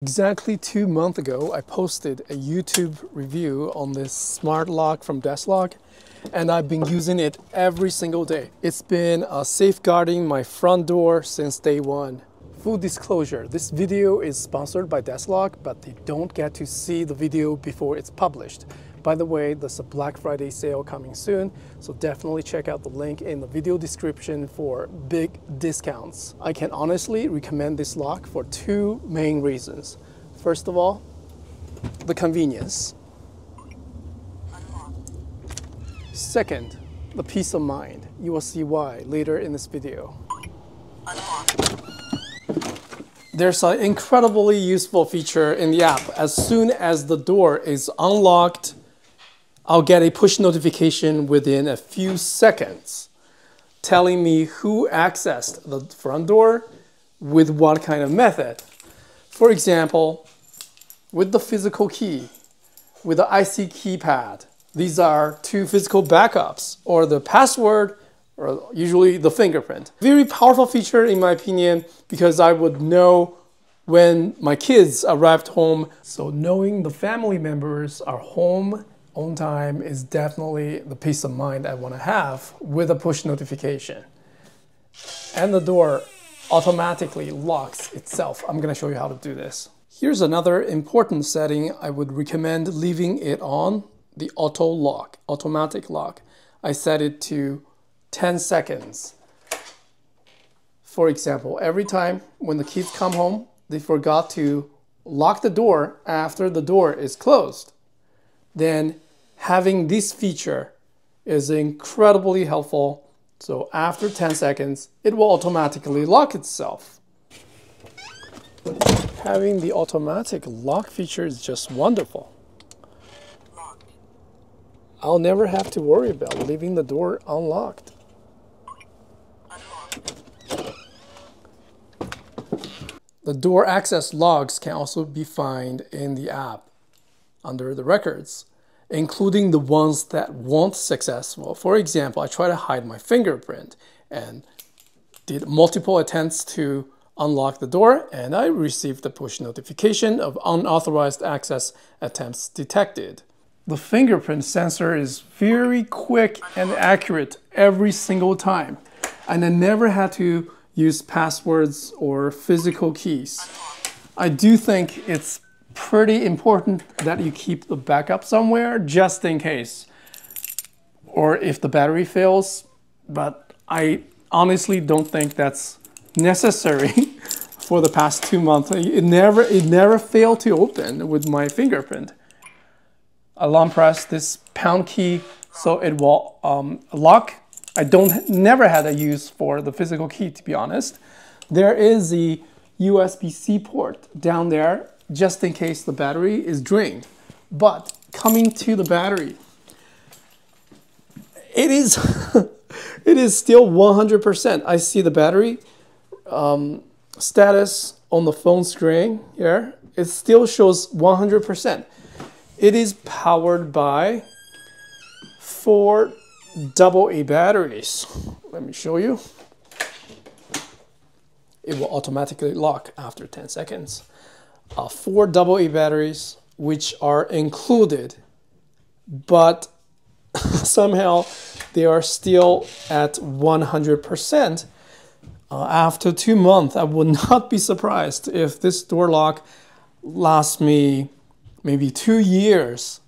Exactly 2 months ago, I posted a YouTube review on this smart lock from DESLOC, and I've been using it every single day. It's been safeguarding my front door since day one. Full disclosure, this video is sponsored by DESLOC, but they don't get to see the video before it's published. By the way, there's a Black Friday sale coming soon, so definitely check out the link in the video description for big discounts. I can honestly recommend this lock for two main reasons. First of all, the convenience. Second, the peace of mind. You will see why later in this video. There's an incredibly useful feature in the app. As soon as the door is unlocked, I'll get a push notification within a few seconds telling me who accessed the front door with what kind of method. For example, with the physical key, with the IC keypad, these are two physical backups, or the password, or usually the fingerprint. Very powerful feature in my opinion, because I would know when my kids arrived home. So knowing the family members are home on time is definitely the peace of mind I want to have with a push notification. And the door automatically locks itself. I'm going to show you how to do this. Here's another important setting I would recommend leaving it on: the auto lock, automatic lock. I set it to 10 seconds. For example, every time when the kids come home, they forgot to lock the door after the door is closed, then having this feature is incredibly helpful. So after 10 seconds, it will automatically lock itself. Having the automatic lock feature is just wonderful. I'll never have to worry about leaving the door unlocked. The door access logs can also be found in the app under the records, including the ones that weren't successful. For example, I tried to hide my fingerprint and did multiple attempts to unlock the door, and I received a push notification of unauthorized access attempts detected. The fingerprint sensor is very quick and accurate every single time, and I never had to use passwords or physical keys. I do think it's pretty important that you keep the backup somewhere just in case, or if the battery fails, but I honestly don't think that's necessary. For the past 2 months, it never failed to open with my fingerprint. I long press this pound key so it will lock. I never had a use for the physical key, to be honest. There is the USB-C port down there just in case the battery is drained. But coming to the battery, it is it is still 100%. I see the battery status on the phone screen here. It still shows 100%. It is powered by 4 AA batteries. Let me show you. It will automatically lock after 10 seconds. 4 AA batteries, which are included, but somehow they are still at 100%. After 2 months, I would not be surprised if this door lock lasts me maybe 2 years.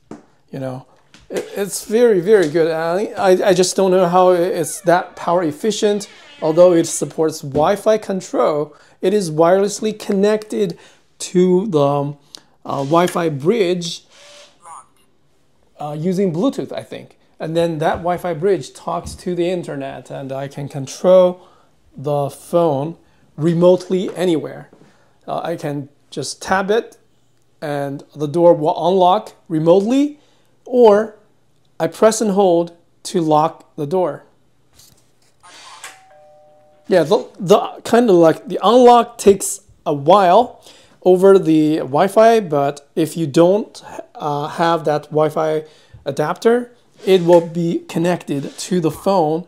You know, it's very, very good. I just don't know how it's that power efficient. Although it supports Wi-Fi control, it is wirelessly connected to the Wi-Fi bridge using Bluetooth, I think. And then that Wi-Fi bridge talks to the internet, and I can control the phone remotely anywhere. I can just tap it and the door will unlock remotely, or I press and hold to lock the door. Yeah, the kind of like the unlock takes a while over the Wi-Fi, but if you don't have that Wi-Fi adapter, it will be connected to the phone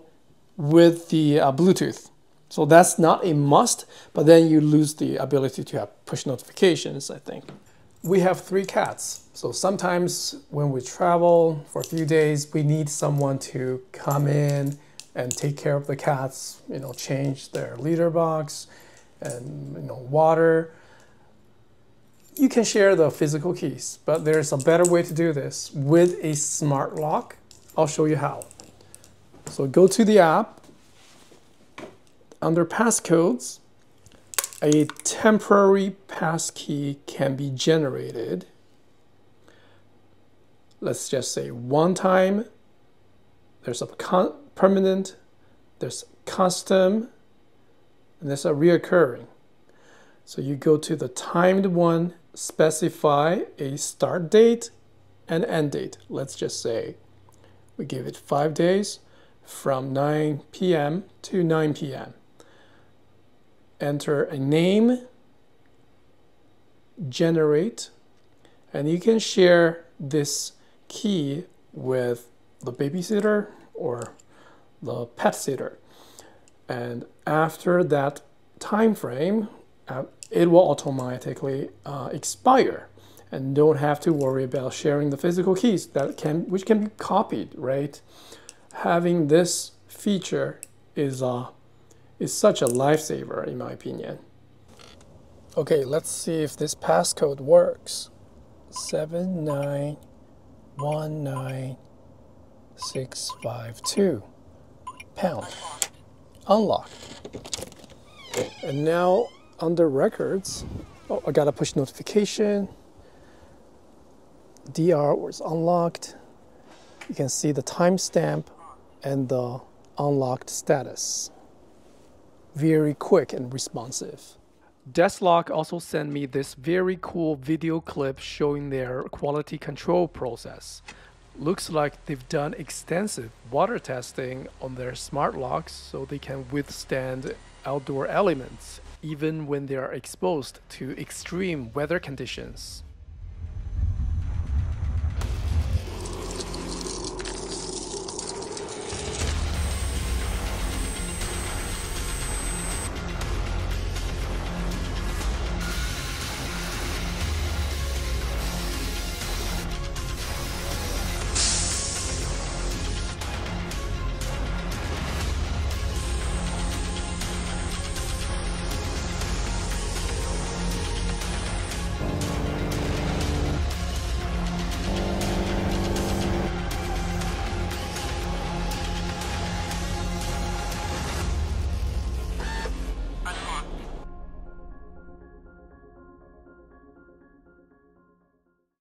with the Bluetooth. So that's not a must, but then you lose the ability to have push notifications, I think. We have 3 cats. So sometimes when we travel for a few days, we need someone to come in and take care of the cats, change their litter box and, water. You can share the physical keys, but there's a better way to do this with a smart lock. I'll show you how. So go to the app. Under passcodes, a temporary passkey can be generated. Let's just say one time. There's a permanent, there's custom, and there's a reoccurring. So you go to the timed one, specify a start date and end date. Let's just say we give it 5 days from 9 p.m. to 9 p.m. Enter a name, generate, and you can share this key with the babysitter or the pet sitter. And after that time frame, it will automatically expire, and don't have to worry about sharing the physical keys which can be copied, right? Having this feature is such a lifesaver in my opinion. Okay, let's see if this passcode works. 7919652 pound. Unlock. And now under records, I got a push notification. DR was unlocked. You can see the timestamp and the unlocked status. Very quick and responsive. DESLOC also sent me this very cool video clip showing their quality control process. Looks like they've done extensive water testing on their smart locks so they can withstand outdoor elements even when they are exposed to extreme weather conditions.